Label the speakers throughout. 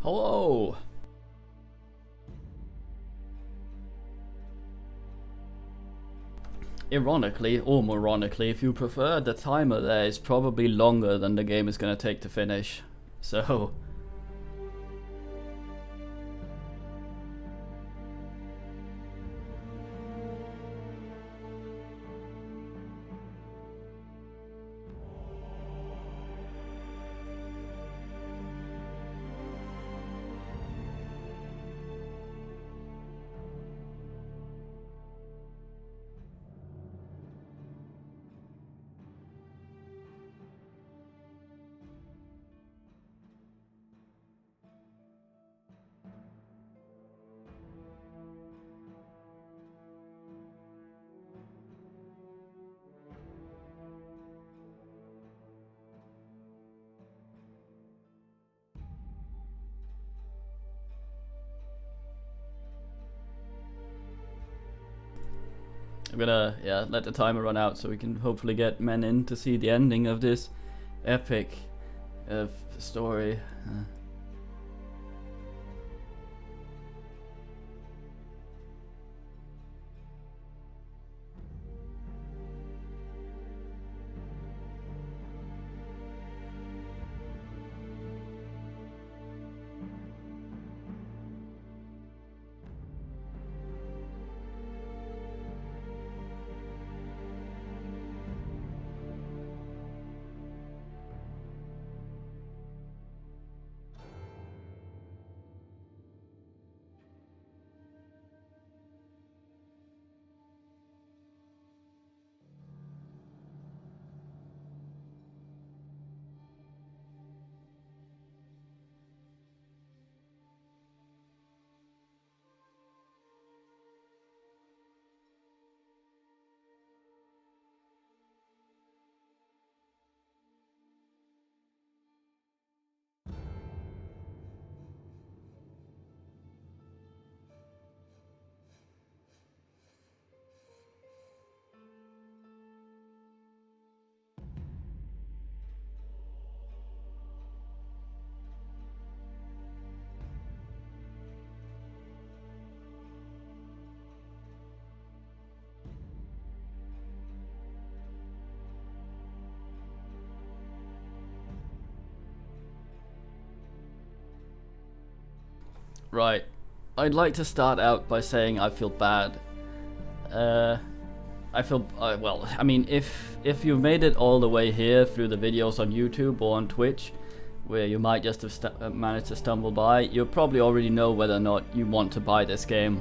Speaker 1: Hello! Ironically, or moronically, if you prefer, the timer there is probably longer than the game is gonna take to finish. So... I'm gonna, let the timer run out so we can hopefully get men in to see the ending of this epic story. Right. I'd like to start out by saying I feel bad. Well, I mean, if you've made it all the way here through the videos on YouTube or on Twitch, where you might just have managed to stumble by, you probably already know whether or not you want to buy this game.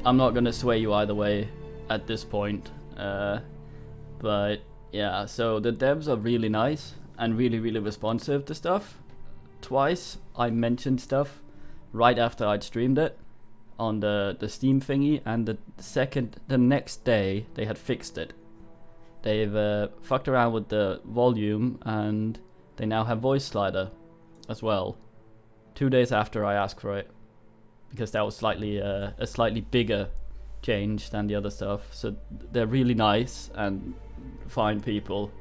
Speaker 1: I'm not gonna sway you either way at this point. But yeah, so the devs are really nice and really responsive to stuff. Twice I mentioned stuff right after I'd streamed it on the Steam thingy, and the next day they had fixed it. They've fucked around with the volume and they now have voice slider as well. 2 days after I asked for it, because that was a slightly bigger change than the other stuff. So they're really nice and fine people.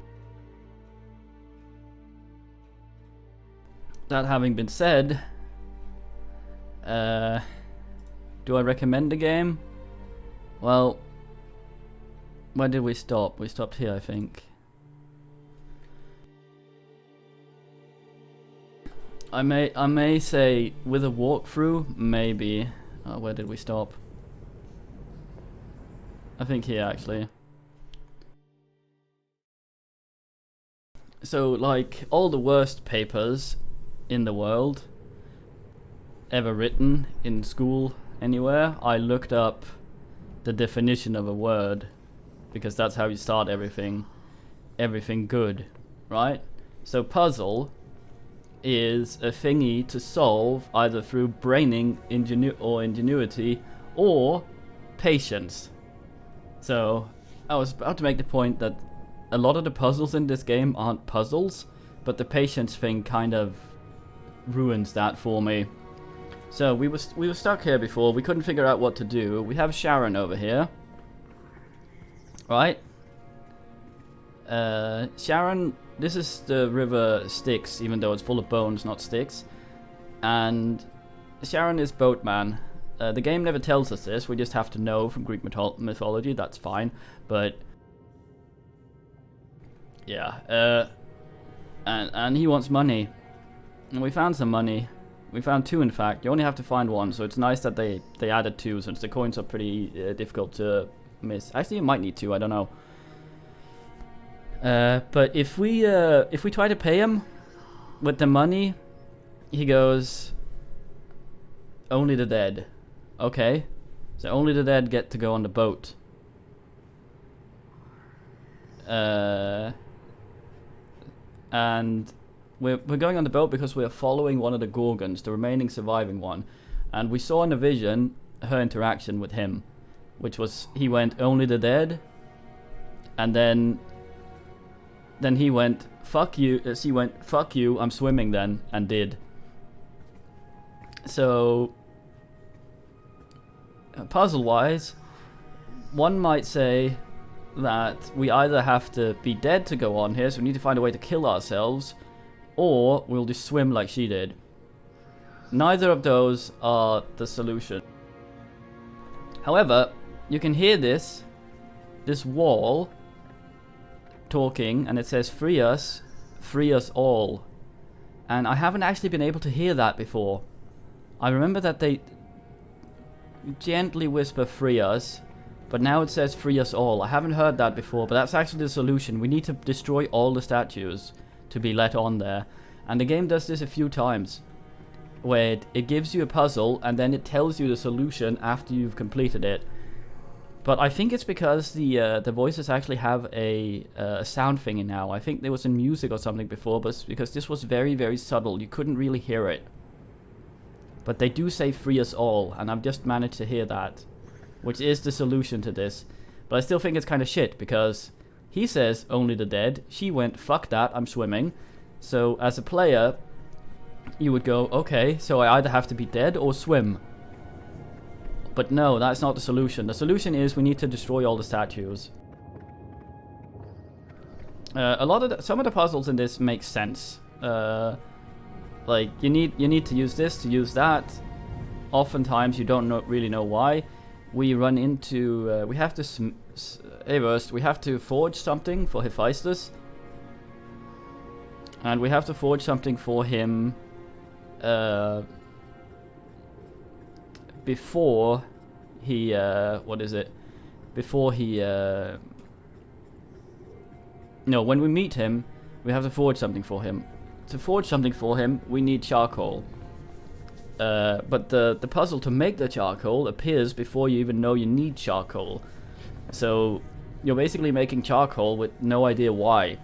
Speaker 1: That having been said, do I recommend the game? Well, where did we stop? We stopped here, I think. I may say with a walkthrough, maybe. Where did we stop? I think here, actually. So, like, all the worst papers in the world ever written in school anywhere, I looked up the definition of a word, because that's how you start everything good, right? So puzzle is a thingy to solve either through braining ingenuity or patience. So I was about to make the point that a lot of the puzzles in this game aren't puzzles, but the patience thing kind of ruins that for me. So we were stuck here before. We couldn't figure out what to do. We have Sharon over here, right? Sharon, this is the river Styx, even though it's full of bones, not sticks. and Charon is boatman. The game never tells us this, we just have to know from Greek mythology, that's fine, but yeah, and he wants money, and we found some money. We found 2 in fact, you only have to find 1, so it's nice that they added 2, since the coins are pretty difficult to miss. Actually you might need 2, I don't know. But if we try to pay him with the money, he goes, only the dead. Okay, so only the dead get to go on the boat. And we're going on the boat because we are following one of the Gorgons, the remaining surviving one. And we saw in the vision her interaction with him, which was, he went, only the dead, and then he went, fuck you, she went, fuck you, I'm swimming then, and did. So, puzzle-wise, one might say that we either have to be dead to go on here, so we need to find a way to kill ourselves, or we'll just swim like she did. Neither of those are the solution. However, you can hear this wall talking, and it says, free us all. And I haven't actually been able to hear that before. I remember that they gently whisper free us, but now it says free us all. I haven't heard that before, but that's actually the solution. We need to destroy all the statues to be let on there. And the game does this a few times, where it gives you a puzzle and then it tells you the solution after you've completed it. But I think it's because the voices actually have a sound thing in now. I think there was in music or something before, but because this was very, very subtle, you couldn't really hear it. But they do say free us all, and I've just managed to hear that, which is the solution to this. But I still think it's kind of shit, because he says only the dead, she went, fuck that, I'm swimming. So as a player, you would go, okay, so I either have to be dead or swim. But no, that's not the solution. The solution is we need to destroy all the statues. Some of the puzzles in this make sense. Like you need to use this to use that. Oftentimes you don't really know why. We run into we have to forge something for Hephaestus, and we have to forge something for him before he when we meet him, we have to forge something for him. To forge something for him, we need charcoal. But the puzzle to make the charcoal appears before you even know you need charcoal. So you're basically making charcoal with no idea why.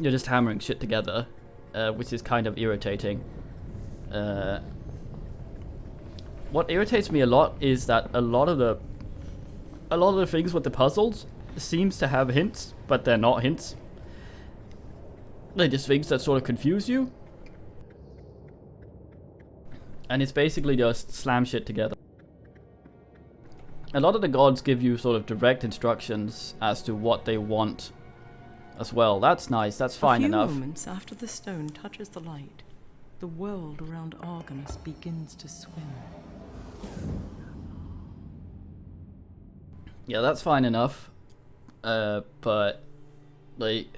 Speaker 1: You're just hammering shit together, which is kind of irritating. What irritates me a lot is that a lot of the things with the puzzles seems to have hints, but they're not hints. They're just things that sort of confuse you. And it's basically just slam shit together. A lot of the gods give you sort of direct instructions as to what they want as well. That's nice, that's fine enough.
Speaker 2: A few moments after the stone touches the light, the world around Argonus begins to swim.
Speaker 1: Yeah, that's fine enough. But like,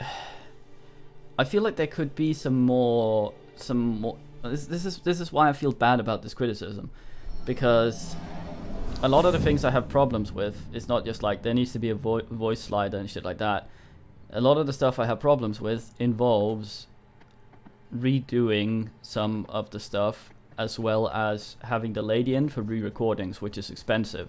Speaker 1: I feel like there could be some more. This is why I feel bad about this criticism, because a lot of the things I have problems with is not just like there needs to be a voice slider and shit like that. A lot of the stuff I have problems with involves redoing some of the stuff, as well as having the lady in for re-recordings, which is expensive.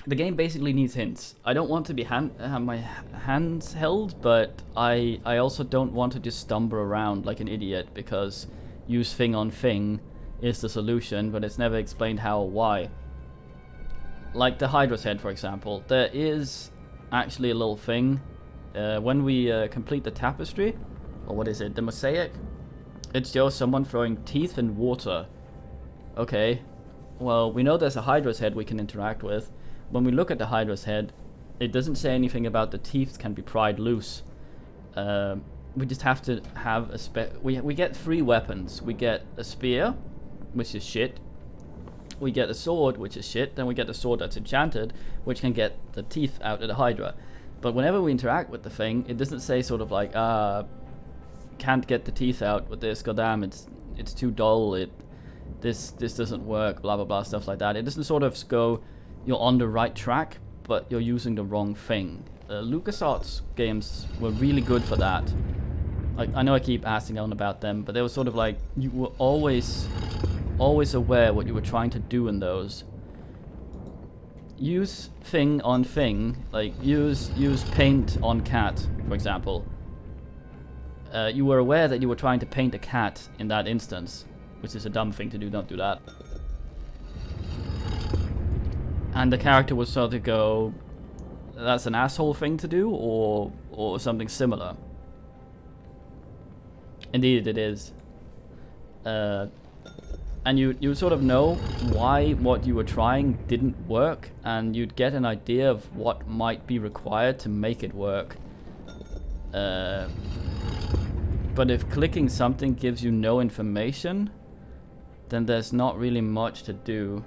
Speaker 1: The game basically needs hints. I don't want to be have my hands held, but I also don't want to just stumble around like an idiot, because use thing on thing is the solution, but it's never explained how or why. Like the Hydra's head, for example. There is actually a little thing. When we complete the tapestry, or what is it, the mosaic, it shows someone throwing teeth in water. Okay, well, we know there's a Hydra's head we can interact with. When we look at the Hydra's head, it doesn't say anything about the teeth can be pried loose. we just have to have we get 3 weapons. We get a spear, which is shit. We get a sword, which is shit. Then we get a sword that's enchanted, which can get the teeth out of the Hydra. But whenever we interact with the thing, it doesn't say sort of like, can't get the teeth out with this. Goddamn, it's too dull. This doesn't work. Blah blah blah, stuff like that. It doesn't sort of go, you're on the right track, but you're using the wrong thing. LucasArts games were really good for that. Like, I know I keep asking on about them, but they were sort of like, you were always aware what you were trying to do in those. Use thing on thing, like use paint on cat, for example. You were aware that you were trying to paint a cat in that instance, which is a dumb thing to do, don't do that. And the character would sort of go, that's an asshole thing to do, or something similar. Indeed it is. And you sort of know why what you were trying didn't work, and you'd get an idea of what might be required to make it work. But if clicking something gives you no information, then there's not really much to do.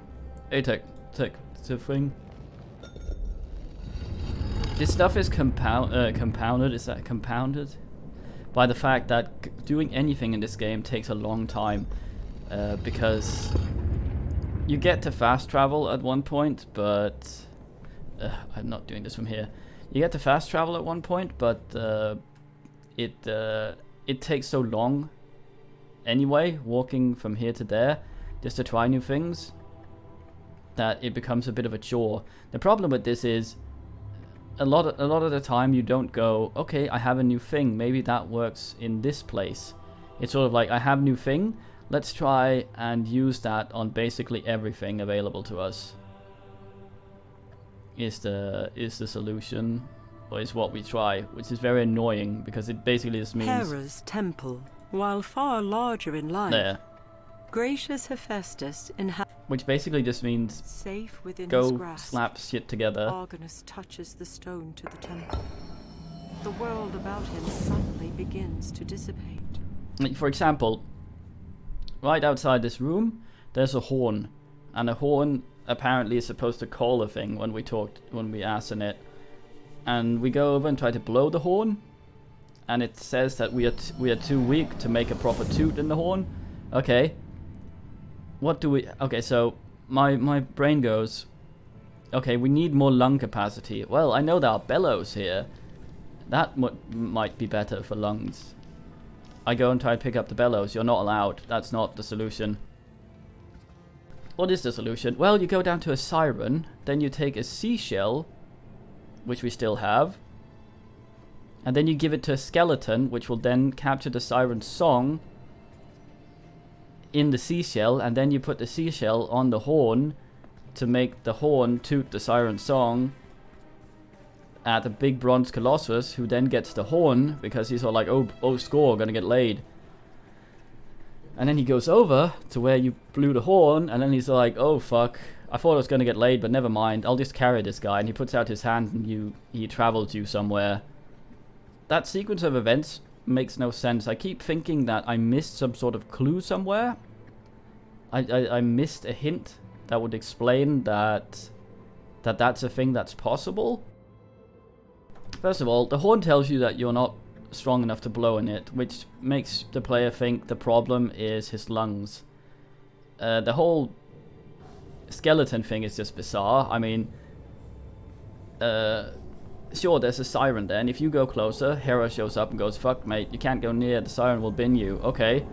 Speaker 1: Hey, tech thing. This stuff is compounded. Is that compounded? By the fact that doing anything in this game takes a long time. Because you get to fast travel at one point, but I'm not doing this from here. You get to fast travel at one point, but it takes so long anyway, walking from here to there, just to try new things, that it becomes a bit of a chore. The problem with this is a lot of the time you don't go, okay, I have a new thing, maybe that works in this place. It's sort of like, I have a new thing. Let's try and use that on basically everything available to us. Is the solution, or is what we try, which is very annoying because it basically just means
Speaker 2: Hera's temple, while far larger in life.
Speaker 1: There.
Speaker 2: Gracious Hephaestus
Speaker 1: Which basically just means
Speaker 2: safe within his
Speaker 1: go
Speaker 2: grasp.
Speaker 1: slap shit together.
Speaker 2: Argonus touches the stone to the temple. The world about him suddenly begins to dissipate.
Speaker 1: For example, right outside this room, there's a horn, and a horn apparently is supposed to call a thing when we asked in it, and we go over and try to blow the horn, and it says that we are too weak to make a proper toot in the horn. Okay, what do we? Okay, so my brain goes, okay, we need more lung capacity. Well, I know there are bellows here. That might be better for lungs. I go and try to pick up the bellows. You're not allowed. That's not the solution. What is the solution? Well, you go down to a siren, then you take a seashell, which we still have, and then you give it to a skeleton, which will then capture the siren's song in the seashell, and then you put the seashell on the horn to make the horn toot the siren's song at a big bronze colossus, who then gets the horn because he's all like, oh score, gonna get laid. And then he goes over to where you blew the horn, and then he's like, oh fuck, I thought I was gonna get laid, but never mind, I'll just carry this guy. And he puts out his hand and he travels you somewhere. That sequence of events makes no sense. I keep thinking that I missed some sort of clue somewhere. I missed a hint that would explain that that's a thing that's possible. First of all, the horn tells you that you're not strong enough to blow in it, which makes the player think the problem is his lungs. The whole skeleton thing is just bizarre. I mean, sure, there's a siren there, and if you go closer, Hera shows up and goes, fuck mate, you can't go near, the siren will bin you. Okay.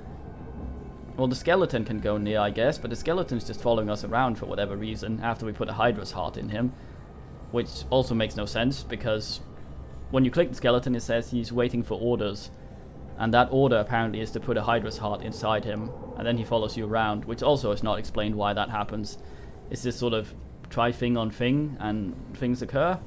Speaker 1: Well, the skeleton can go near, I guess, but the skeleton's just following us around for whatever reason after we put a Hydra's heart in him, which also makes no sense, because when you click the skeleton, it says he's waiting for orders, and that order apparently is to put a Hydra's heart inside him, and then he follows you around, which also is not explained why that happens. It's this sort of try thing on thing, and things occur.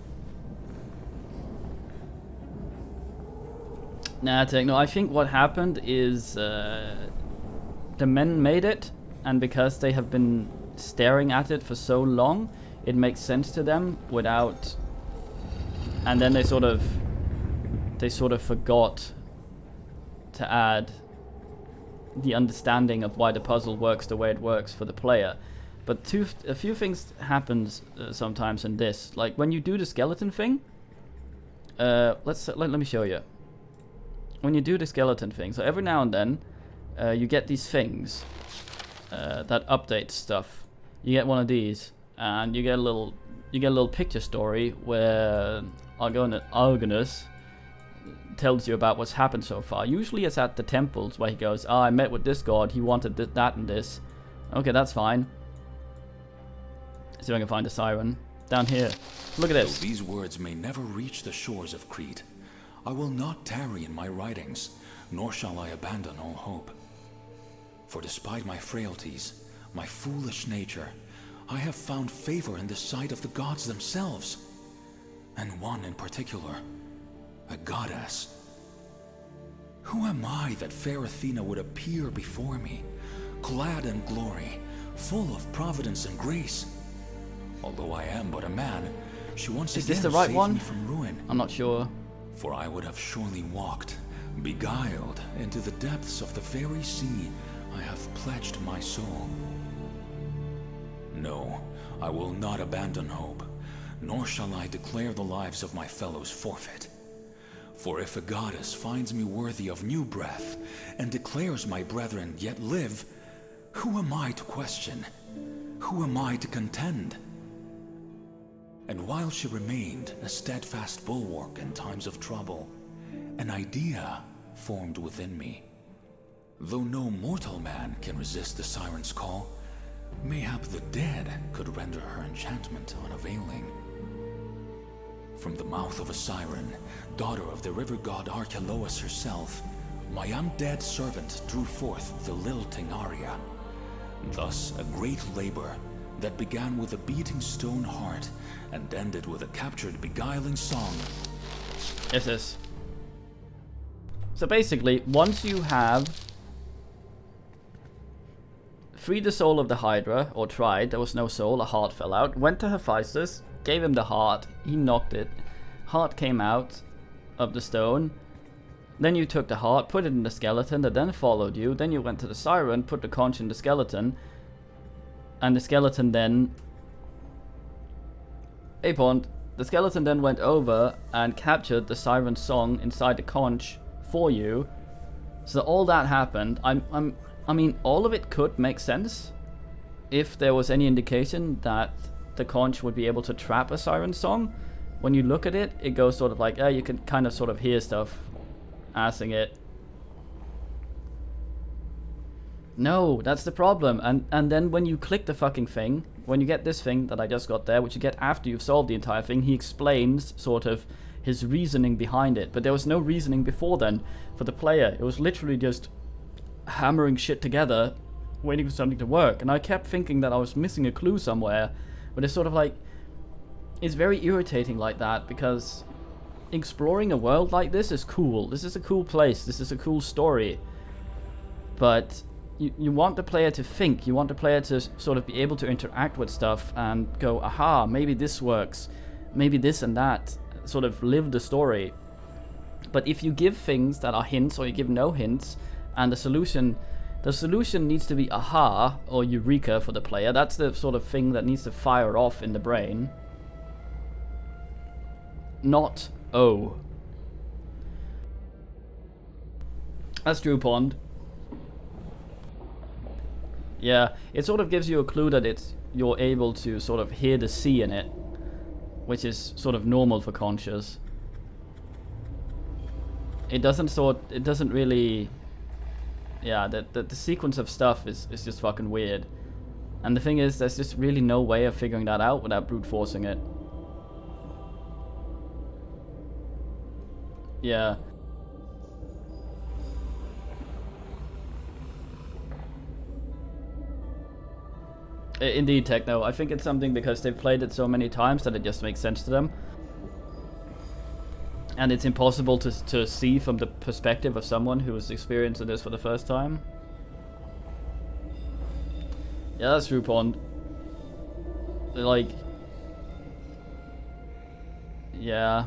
Speaker 1: Nah, no, I think what happened is the men made it, and because they have been staring at it for so long, it makes sense to them without... And then they sort of forgot to add the understanding of why the puzzle works the way it works for the player. But a few things happens sometimes in this. Like when you do the skeleton thing, let me show you. When you do the skeleton thing, so every now and then you get these things that update stuff. You get one of these, and you get a little picture story where Argonus tells you about what's happened so far. Usually it's at the temples where he goes, I met with this god, he wanted that and this. Okay, that's fine. See if I can find a siren. Down here. Look at this.
Speaker 3: Though these words may never reach the shores of Crete, I will not tarry in my writings, nor shall I abandon all hope. For despite my frailties, my foolish nature, I have found favor in the sight of the gods themselves, and one in particular, a goddess. Who am I that fair Athena would appear before me, clad in glory, full of providence and grace? Although I am but a man, she once again saved me from ruin.
Speaker 1: I'm not sure.
Speaker 3: For I would have surely walked, beguiled, into the depths of the very sea I have pledged my soul. No, I will not abandon hope, nor shall I declare the lives of my fellows forfeit. For if a goddess finds me worthy of new breath, and declares my brethren yet live, who am I to question? Who am I to contend? And while she remained a steadfast bulwark in times of trouble, an idea formed within me. Though no mortal man can resist the siren's call, mayhap the dead could render her enchantment unavailing. From the mouth of a siren, daughter of the river god Archelaus herself, my undead servant drew forth the lilting aria. Thus a great labor that began with a beating stone heart and ended with a captured beguiling song.
Speaker 1: Yes. So basically, once you have freed the soul of the Hydra, or tried, there was no soul, a heart fell out, went to Hephaestus, gave him the heart, he knocked it, heart came out of the stone, then you took the heart, put it in the skeleton that then followed you, then you went to the siren, put the conch in the skeleton, and the skeleton then... Hey Pond, the skeleton then went over and captured the siren's song inside the conch for you, so all that happened. I mean, all of it could make sense if there was any indication that the conch would be able to trap a siren song. When you look at it, it goes sort of like, you can kind of sort of hear stuff assing it. No, that's the problem. And then when you click the fucking thing, when you get this thing that I just got there, which you get after you've solved the entire thing, he explains sort of his reasoning behind it. But there was no reasoning before then for the player. It was literally just hammering shit together, waiting for something to work. And I kept thinking that I was missing a clue somewhere, but it's sort of like, it's very irritating like that, because exploring a world like this is cool. This is a cool place. This is a cool story. But you want the player to think. You want the player to sort of be able to interact with stuff and go, aha, maybe this works. Maybe this and that. Sort of live the story. But if you give things that are hints, or you give no hints, and the solution needs to be aha or eureka for the player. That's the sort of thing that needs to fire off in the brain. Not oh. That's true, Pond. Yeah, it sort of gives you a clue that you're able to sort of hear the C in it, which is sort of normal for conches. It doesn't really... Yeah, the sequence of stuff is just fucking weird. And the thing is, there's just really no way of figuring that out without brute forcing it. Yeah. Indeed, Techno. I think it's something because they've played it so many times that it just makes sense to them. And it's impossible to see from the perspective of someone who is experiencing this for the first time. Yeah, that's true, Pond. Like... Yeah.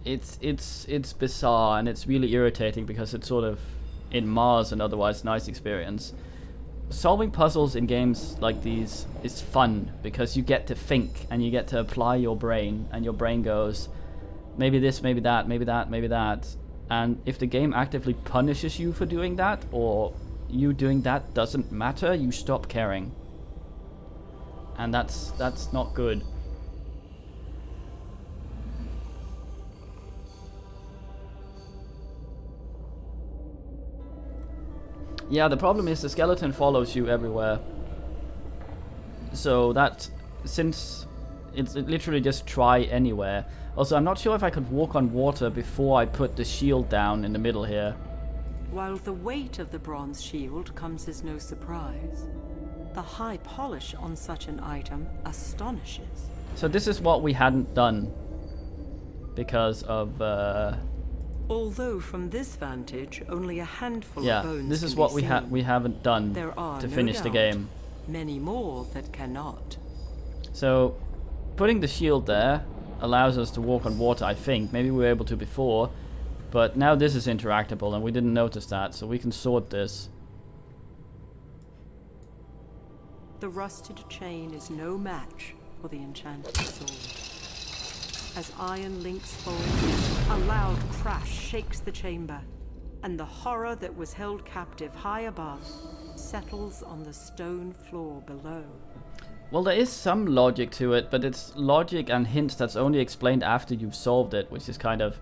Speaker 1: it's bizarre, and it's really irritating because it mars an otherwise nice experience. Solving puzzles in games like these is fun because you get to think and you get to apply your brain, and your brain goes, maybe this, maybe that, maybe that, maybe that. And if the game actively punishes you for doing that, or you doing that doesn't matter, you stop caring. And that's not good. Yeah, the problem is the skeleton follows you everywhere. So that, since it's literally just try anywhere. Also, I'm not sure if I could walk on water before I put the shield down in the middle here.
Speaker 2: While the weight of the bronze shield comes as no surprise, the high polish on such an item astonishes.
Speaker 1: So this is what we hadn't done because of
Speaker 2: Although from this vantage only a handful
Speaker 1: yeah,
Speaker 2: of bones
Speaker 1: this is
Speaker 2: can
Speaker 1: what
Speaker 2: be
Speaker 1: we
Speaker 2: seen,
Speaker 1: haven't done
Speaker 2: there are
Speaker 1: to
Speaker 2: no
Speaker 1: finish the
Speaker 2: doubt
Speaker 1: game.
Speaker 2: many more that cannot.
Speaker 1: So putting the shield there allows us to walk on water, I think. Maybe we were able to before, but now this is interactable and we didn't notice that, so we can sort this.
Speaker 2: The rusted chain is no match for the enchanted sword. As iron links fold, a loud crash shakes the chamber, and the horror that was held captive high above settles on the stone floor below.
Speaker 1: Well, there is some logic to it, but it's logic and hints that's only explained after you've solved it, which is kind of...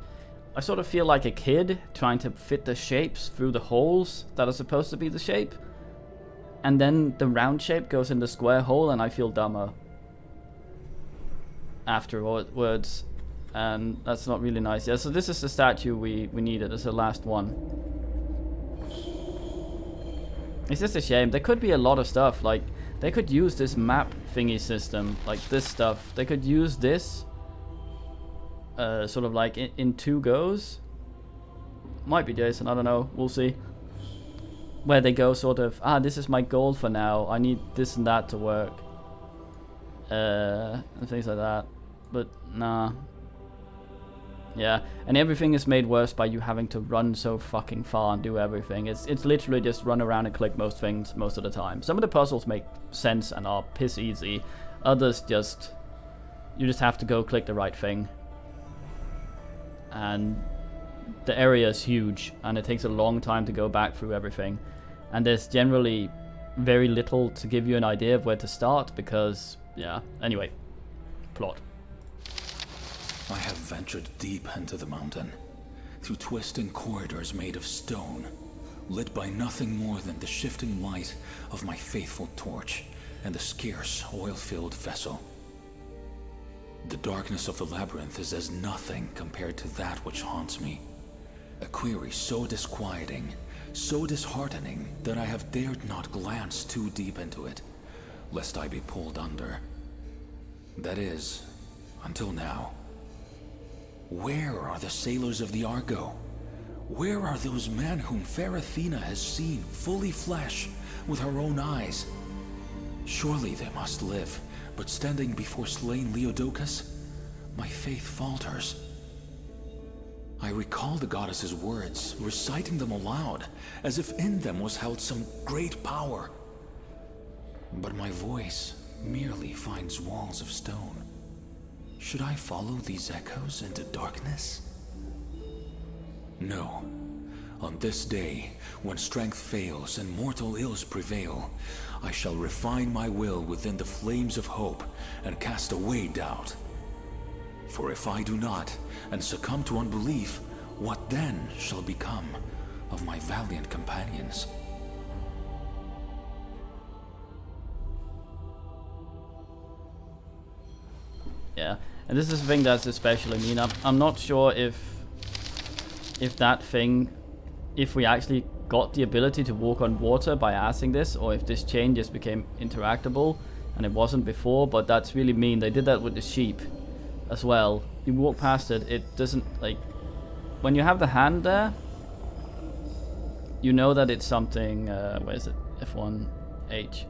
Speaker 1: I sort of feel like a kid trying to fit the shapes through the holes that are supposed to be the shape. And then the round shape goes in the square hole and I feel dumber afterwards. And that's not really nice. Yeah, so this is the statue we needed. It's the last one. It's just a shame. There could be a lot of stuff. Like, they could use this map thingy system. Like this stuff. They could use this sort of like in 2 goes. Might be Jason, I don't know. We'll see. Where they go sort of, this is my goal for now. I need this and that to work. And things like that. But, nah. Yeah, and everything is made worse by you having to run so fucking far and do everything. It's literally just run around and click most things most of the time. Some of the puzzles make sense and are piss easy. Others just... you just have to go click the right thing. And the area is huge, and it takes a long time to go back through everything. And there's generally very little to give you an idea of where to start, because, yeah. Anyway, plot.
Speaker 3: I have ventured deep into the mountain, through twisting corridors made of stone, lit by nothing more than the shifting light of my faithful torch and the scarce oil-filled vessel. The darkness of the labyrinth is as nothing compared to that which haunts me. A query so disquieting, so disheartening, that I have dared not glance too deep into it, lest I be pulled under. That is, until now. Where are the sailors of the Argo? Where are those men whom fair Athena has seen fully flesh with her own eyes? Surely they must live, but standing before slain Leodocus, my faith falters. I recall the goddess's words, reciting them aloud, as if in them was held some great power. But my voice merely finds walls of stone. Should I follow these echoes into darkness? No. On this day, when strength fails and mortal ills prevail, I shall refine my will within the flames of hope and cast away doubt. For if I do not, and succumb to unbelief, what then shall become of my valiant companions?
Speaker 1: Yeah, and this is the thing that's especially mean. I'm not sure if that thing, if we actually got the ability to walk on water by asking this, or if this chain just became interactable and it wasn't before, but that's really mean. They did that with the sheep as well. You walk past it, it doesn't, like, when you have the hand there, you know that it's something, where is it? F1H.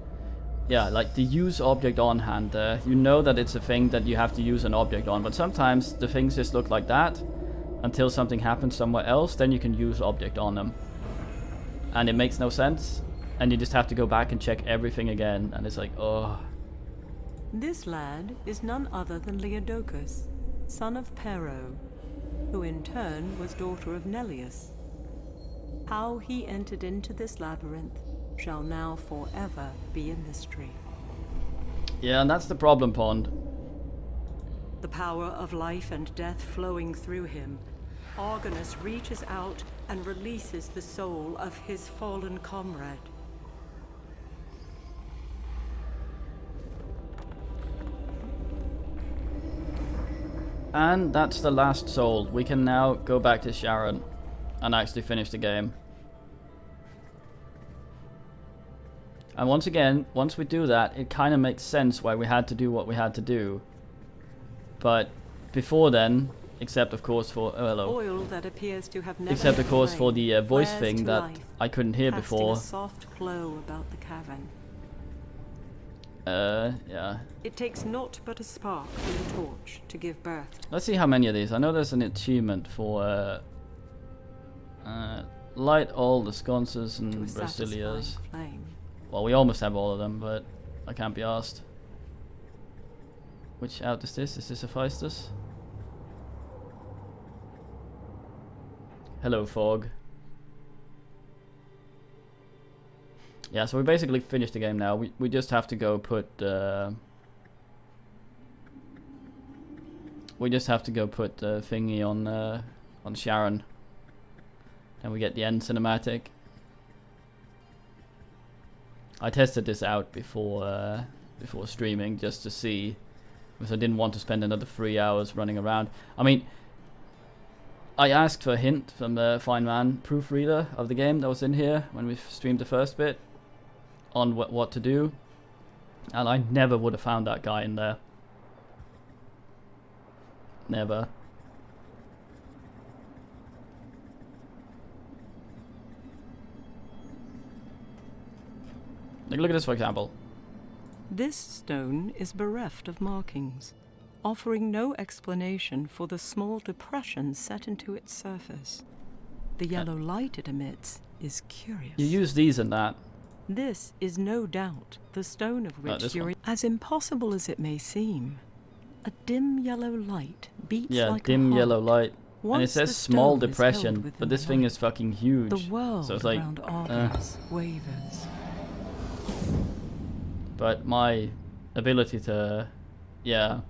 Speaker 1: Yeah, like the use object on hand there. You know that it's a thing that you have to use an object on, but sometimes the things just look like that, until something happens somewhere else, then you can use object on them. And it makes no sense, and you just have to go back and check everything again, and it's like, oh.
Speaker 2: This lad is none other than Leodocus, son of Pero, who in turn was daughter of Neleus. How he entered into this labyrinth shall now forever be a mystery.
Speaker 1: Yeah, and that's the problem, Pond.
Speaker 2: The power of life and death flowing through him, Argonus reaches out and releases the soul of his fallen comrade.
Speaker 1: And that's the last soul. We can now go back to Sharon and actually finish the game. And once again, once we do that, it kind of makes sense why we had to do what we had to do. But before then, except of course for
Speaker 2: Oil that appears to have never
Speaker 1: except of course for the voice
Speaker 2: flares
Speaker 1: thing
Speaker 2: to
Speaker 1: that
Speaker 2: life,
Speaker 1: I couldn't hear
Speaker 2: casting
Speaker 1: before.
Speaker 2: a soft glow about the cavern.
Speaker 1: Yeah.
Speaker 2: It takes naught but a spark from the torch to give birth.
Speaker 1: Let's see how many of these. I know there's an achievement for light all the sconces and Brasilias. Well, we almost have all of them, but I can't be asked. Which out is this? Is this Hephaestus? Hello, Fog. Yeah, so we basically finished the game now. We just have to go put we just have to go put thingy on Sharon, and we get the end cinematic. I tested this out before streaming just to see, because I didn't want to spend another 3 hours running around. I mean, I asked for a hint from the fine man proofreader of the game that was in here when we streamed the first bit on what to do, and I never would have found that guy in there. Never. Like, look at this, for example.
Speaker 2: This stone is bereft of markings, offering no explanation for the small depression set into its surface. The yellow light it emits is curious.
Speaker 1: You use these in that.
Speaker 2: This is no doubt the stone of which you're... As impossible as it may seem, a dim yellow light beats like a
Speaker 1: dim
Speaker 2: heart.
Speaker 1: yellow light. And it
Speaker 2: Once the
Speaker 1: says small
Speaker 2: stone is
Speaker 1: depression,
Speaker 2: held within
Speaker 1: but this
Speaker 2: the
Speaker 1: thing
Speaker 2: light,
Speaker 1: is fucking huge.
Speaker 2: The world
Speaker 1: so it's like,
Speaker 2: around Argonus wavers.
Speaker 1: But my ability to, to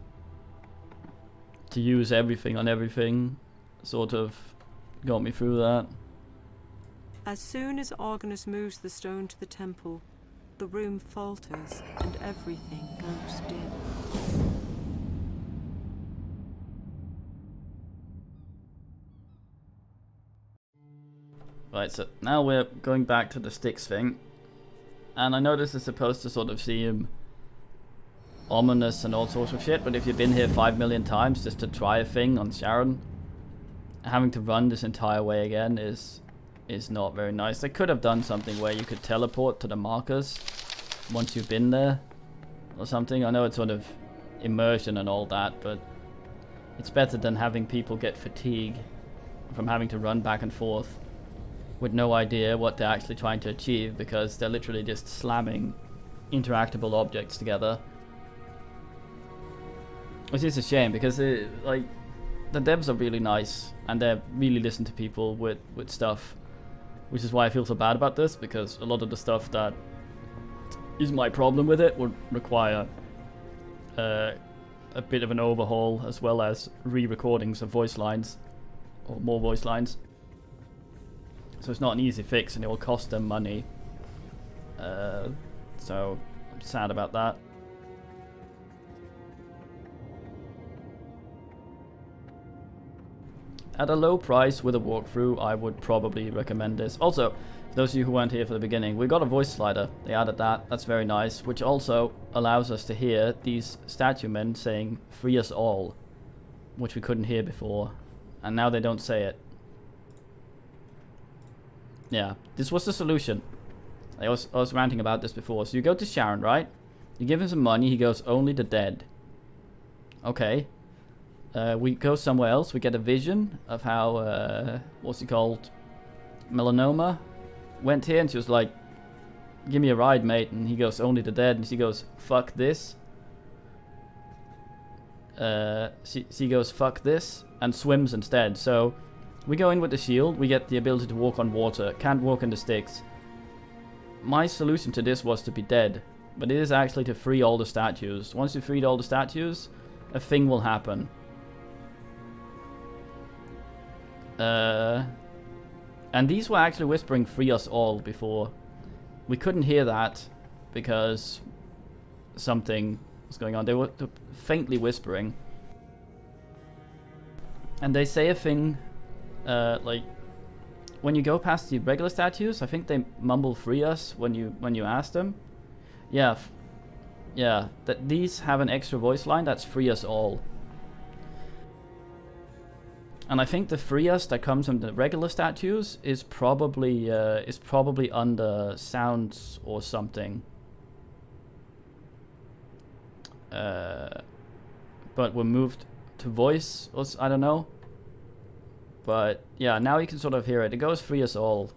Speaker 1: use everything on everything sort of got me through that.
Speaker 2: As soon as Argonus moves the stone to the temple, the room falters and everything goes dim.
Speaker 1: Right, so now we're going back to the sticks thing. And I know this is supposed to sort of seem ominous and all sorts of shit, but if you've been here 5 million times just to try a thing on Sharon, having to run this entire way again is not very nice. They could have done something where you could teleport to the markers once you've been there or something. I know it's sort of immersion and all that, but it's better than having people get fatigue from having to run back and forth with no idea what they're actually trying to achieve, because they're literally just slamming interactable objects together. Which is a shame, because the devs are really nice and they really listen to people with stuff, which is why I feel so bad about this, because a lot of the stuff that is my problem with it would require a bit of an overhaul, as well as re-recordings of voice lines, or more voice lines. So it's not an easy fix, and it will cost them money. So I'm sad about that. At a low price with a walkthrough, I would probably recommend this. Also, for those of you who weren't here for the beginning, we got a voice slider. They added that. That's very nice. Which also allows us to hear these statue men saying, "Free us all," which we couldn't hear before. And now they don't say it. Yeah, this was the solution. I was ranting about this before. So you go to Sharon, right? You give him some money, he goes, "Only the dead." Okay. We go somewhere else. We get a vision of how what's he called, Melanoma, went here, and she was like, "Give me a ride, mate." And he goes, "Only the dead." And she goes, "Fuck this." She goes, "Fuck this," and swims instead. So we go in with the shield. We get the ability to walk on water. Can't walk in the Styx. My solution to this was to be dead, but it is actually to free all the statues. Once you freed all the statues, a thing will happen. And these were actually whispering "free us all" before. We couldn't hear that because something was going on. They were faintly whispering. And they say a thing, like, when you go past the regular statues, I think they mumble "free us" when you ask them. Yeah, yeah, that these have an extra voice line that's "free us all." And I think the "free us" that comes from the regular statues is probably under sounds or something. But we're moved to voice, or I don't know. But yeah, now you can sort of hear it. It goes "free us all,"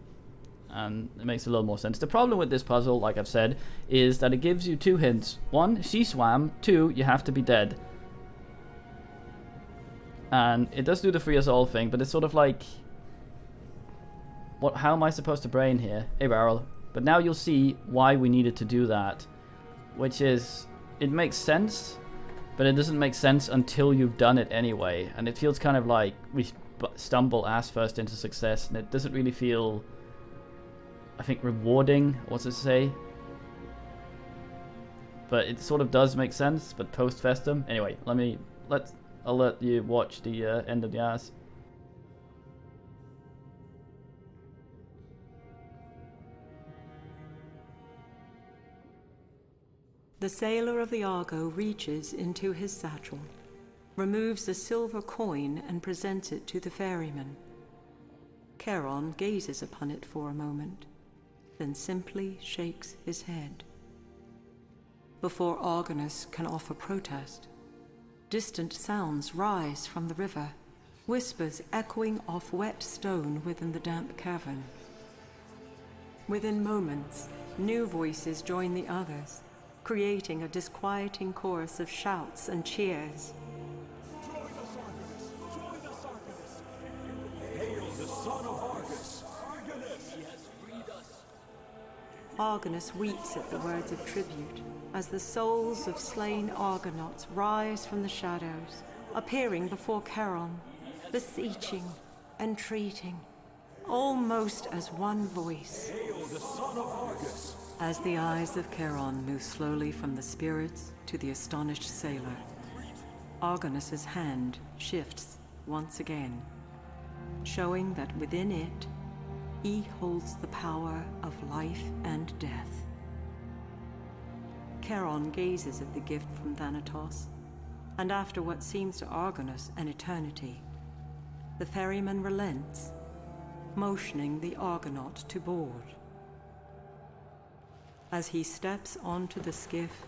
Speaker 1: and it makes a little more sense. The problem with this puzzle, like I've said, is that it gives you 2 hints. 1, she swam. 2, you have to be dead. And it does do the "free us all" thing, but it's sort of like, what? How am I supposed to brain here? Hey, Barrel. But now you'll see why we needed to do that, which is, it makes sense, but it doesn't make sense until you've done it anyway. And it feels kind of like we stumble ass first into success, and it doesn't really feel, I think, rewarding. What's it say? But it sort of does make sense, but post festum. Anyway, I'll let you watch the end of the ass.
Speaker 2: The sailor of the Argo reaches into his satchel, removes a silver coin and presents it to the ferryman. Charon gazes upon it for a moment, then simply shakes his head. Before Argonus can offer protest, distant sounds rise from the river, whispers echoing off wet stone within the damp cavern. Within moments, new voices join the others, creating a disquieting chorus of shouts and cheers.
Speaker 4: Join us, Argonus! Join us, Argonus! Hail the son of Argus! Argonus! He has freed us!
Speaker 2: Argonus weeps at the words of tribute as the souls of slain Argonauts rise from the shadows, appearing before Charon, beseeching, entreating, almost as one voice.
Speaker 4: Hail the son of Argus!
Speaker 2: As the eyes of Charon move slowly from the spirits to the astonished sailor, Argonus's hand shifts once again, showing that within it, he holds the power of life and death. Charon gazes at the gift from Thanatos, and after what seems to Argonus an eternity, the ferryman relents, motioning the Argonaut to board. As he steps onto the skiff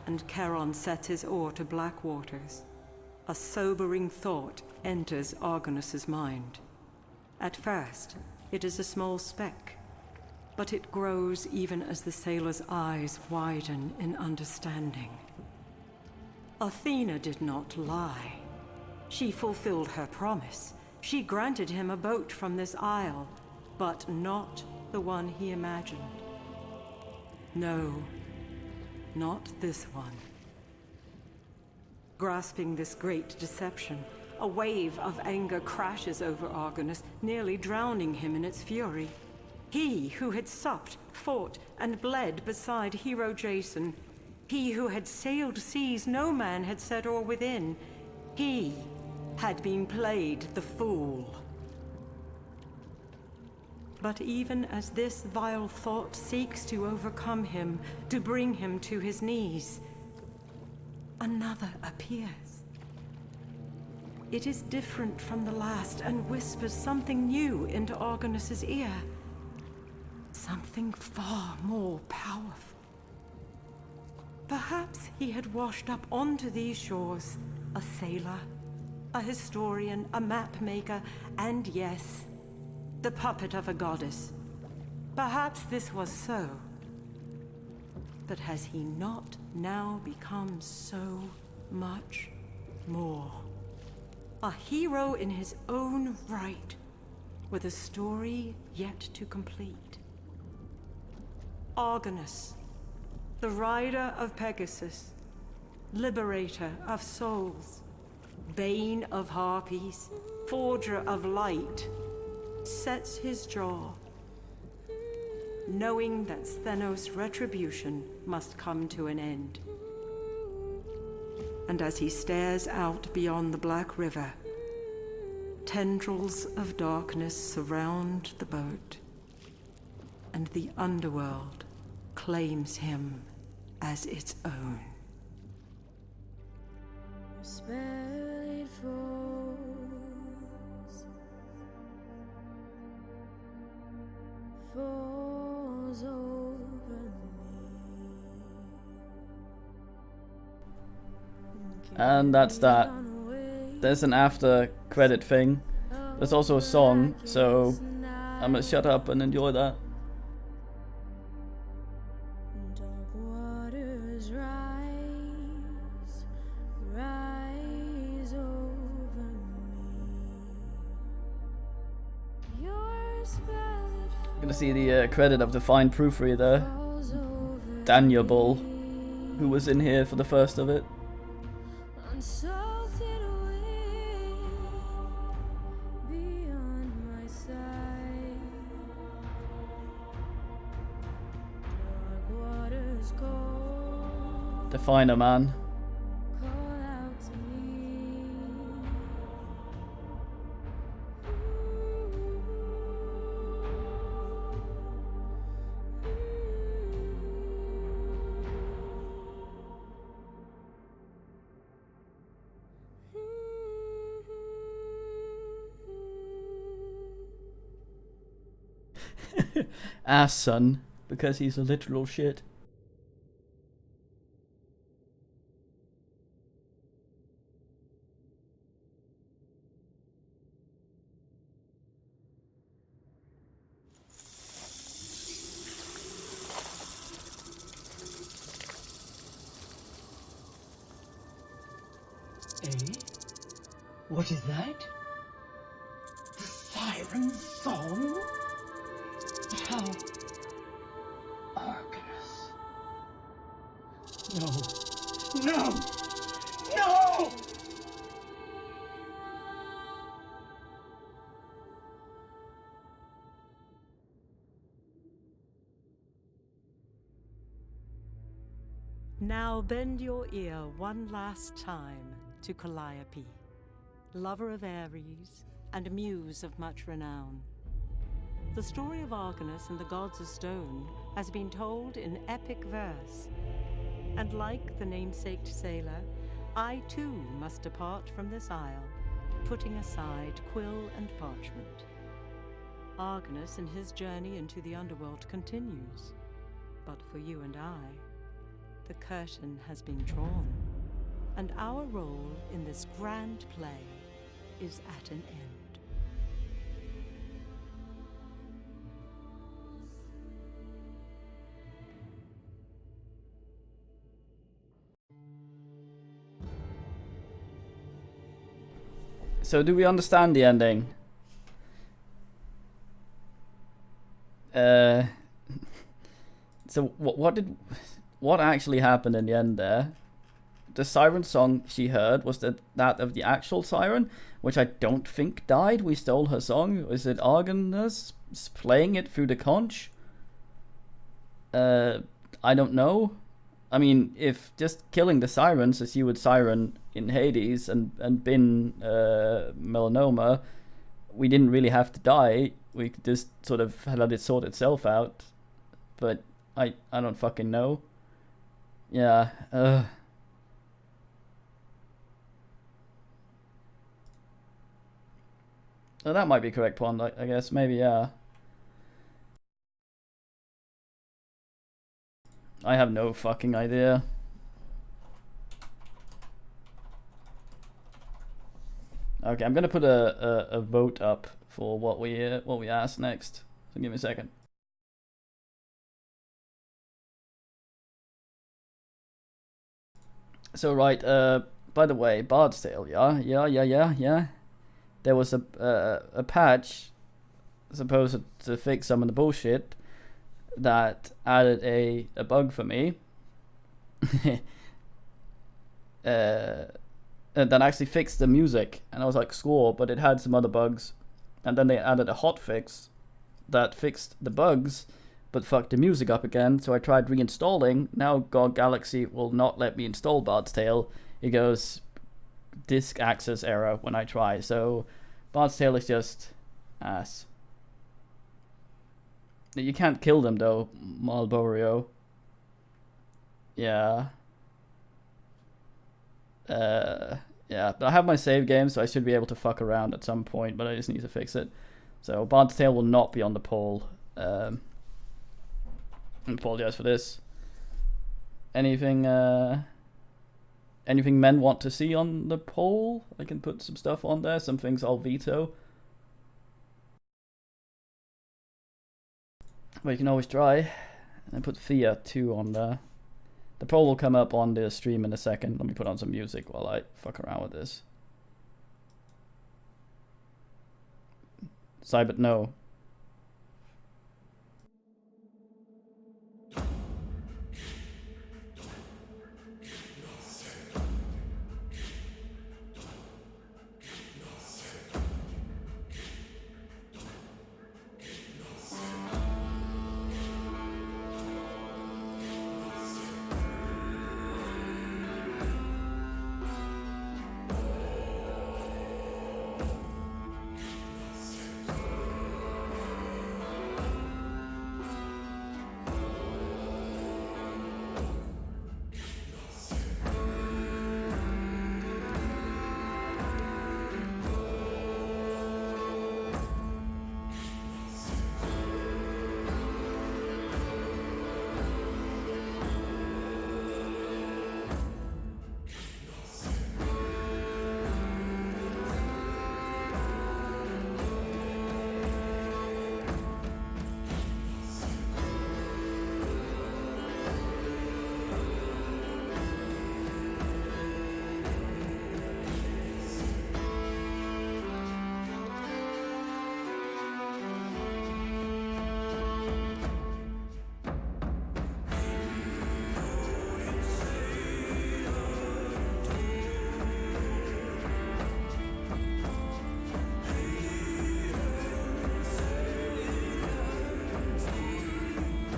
Speaker 2: and Charon sets his oar to black waters, a sobering thought enters Argonus's mind. At first, it is a small speck, but it grows even as the sailor's eyes widen in understanding. Athena did not lie. She fulfilled her promise. She granted him a boat from this isle, but not the one he imagined. No, not this one. Grasping this great deception, a wave of anger crashes over Argonus, nearly drowning him in its fury. He who had supped, fought, and bled beside hero Jason, he who had sailed seas no man had set oar within, he had been played the fool. But even as this vile thought seeks to overcome him, to bring him to his knees, another appears. It is different from the last and whispers something new into Argonus's ear. Something far more powerful. Perhaps he had washed up onto these shores, a sailor, a historian, a map maker, and yes, the puppet of a goddess. Perhaps this was so. But has he not now become so much more? A hero in his own right, with a story yet to complete. Argonus, the rider of Pegasus, liberator of souls, bane of harpies, forger of light, sets his jaw, knowing that Stenos' retribution must come to an end. And as he stares out beyond the Black River, tendrils of darkness surround the boat, and the underworld claims him as its own.
Speaker 5: Spell it falls, falls over me.
Speaker 1: And that's that. There's an after credit thing. There's also a song, so I'm gonna shut up and enjoy that.
Speaker 5: Dark waters rise, rise over me. Your spell it
Speaker 1: I'm gonna see the credit of the fine proofreader,
Speaker 5: falls over
Speaker 1: Daniel Bull, who was in here for the first of it.
Speaker 5: unsalted away beyond my sight. Dark waters cold,
Speaker 1: Definer man.
Speaker 5: call out to me.
Speaker 1: Ass son, because he's a literal shit.
Speaker 6: Eh? What is that? The siren song? But how? Argonus. No. No! No!
Speaker 2: Now bend your ear one last time to Calliope, lover of Ares and muse of much renown. The story of Argonus and the gods of stone has been told in epic verse. And like the namesake sailor, I too must depart from this isle, putting aside quill and parchment. Argonus and his journey into the underworld continues. But for you and I, the curtain has been drawn, and our role in this grand play is at an end.
Speaker 1: So do we understand the ending? So what actually happened in the end there? The siren song she heard was that of the actual siren, which I don't think died. We stole her song. Is it Argonus playing it through the conch? I don't know. I mean, if just killing the sirens as you would siren in Hades and bin melanoma, we didn't really have to die. We could just sort of let it sort itself out. But I don't fucking know. Yeah. Oh, that might be correct, Pond. I guess maybe, yeah. I have no fucking idea. Okay, I'm gonna put a vote up for what we asked next. So give me a second. So right, by the way, Bard's Tale, yeah. There was a patch supposed to fix some of the bullshit that added a bug for me. That actually fixed the music, and I was like, score, but it had some other bugs. And then they added a hotfix that fixed the bugs, but fucked the music up again. So I tried reinstalling. Now GOG Galaxy will not let me install Bard's Tale. It goes disk access error when I try. So Bard's Tale is just ass. You can't kill them though, Malborio. Yeah. Yeah, but I have my save game, so I should be able to fuck around at some point, but I just need to fix it. So Bard's Tale will not be on the poll. I apologize for this. Anything men want to see on the poll? I can put some stuff on there. Some things I'll veto. But you can always try. And put Thea 2 on there. The poll will come up on the stream in a second. Let me put on some music while I fuck around with this. Cybert, no.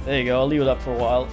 Speaker 1: There you go, I'll leave it up for a while.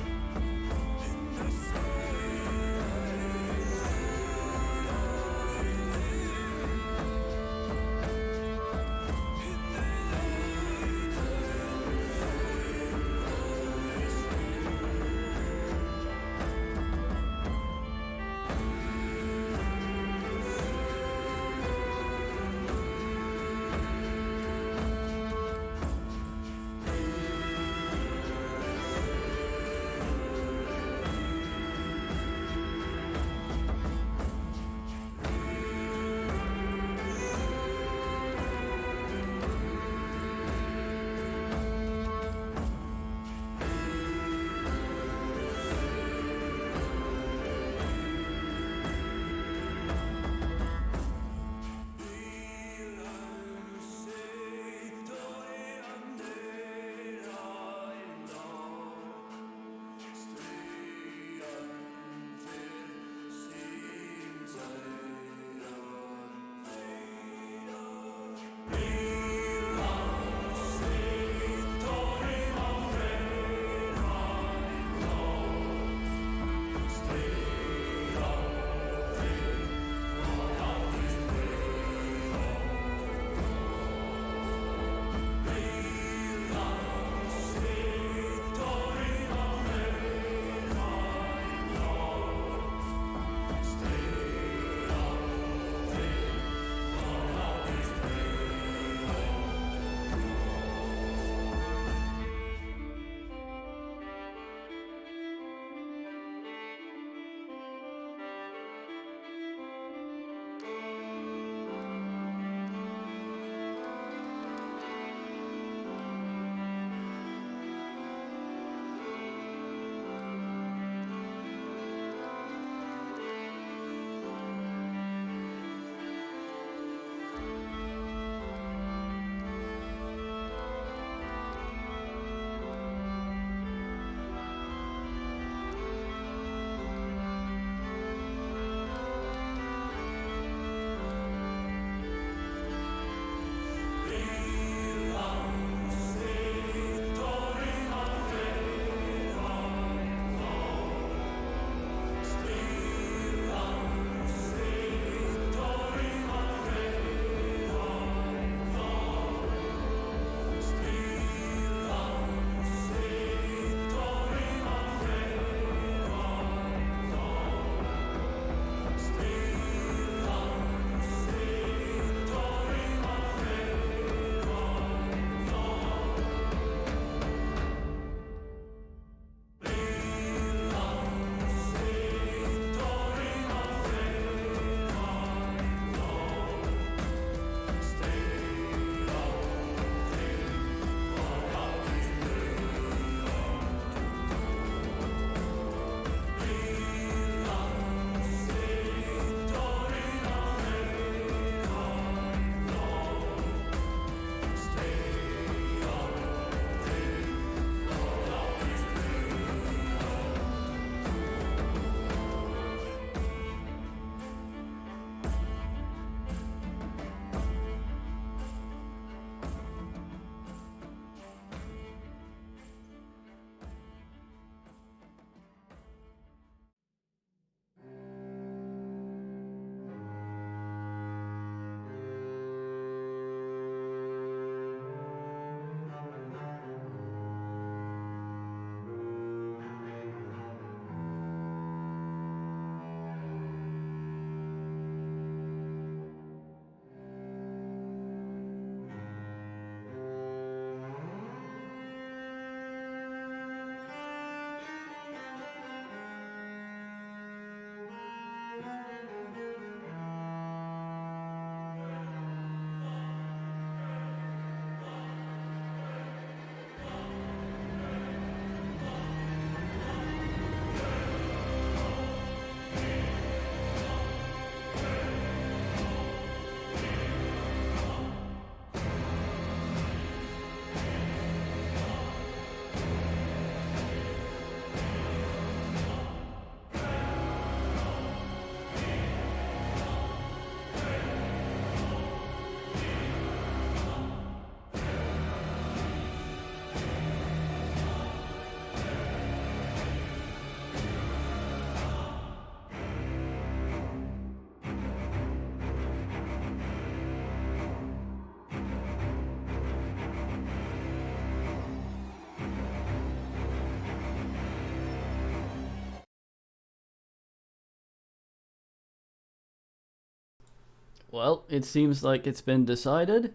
Speaker 1: Well, it seems like it's been decided.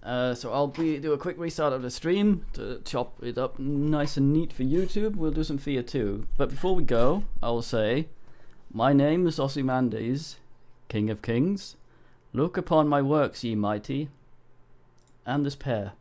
Speaker 1: So I'll do a quick restart of the stream to chop it up nice and neat for YouTube. We'll do some for you too. But before we go, I will say, my name is Ozymandias, King of Kings. Look upon my works, ye mighty, and this pair.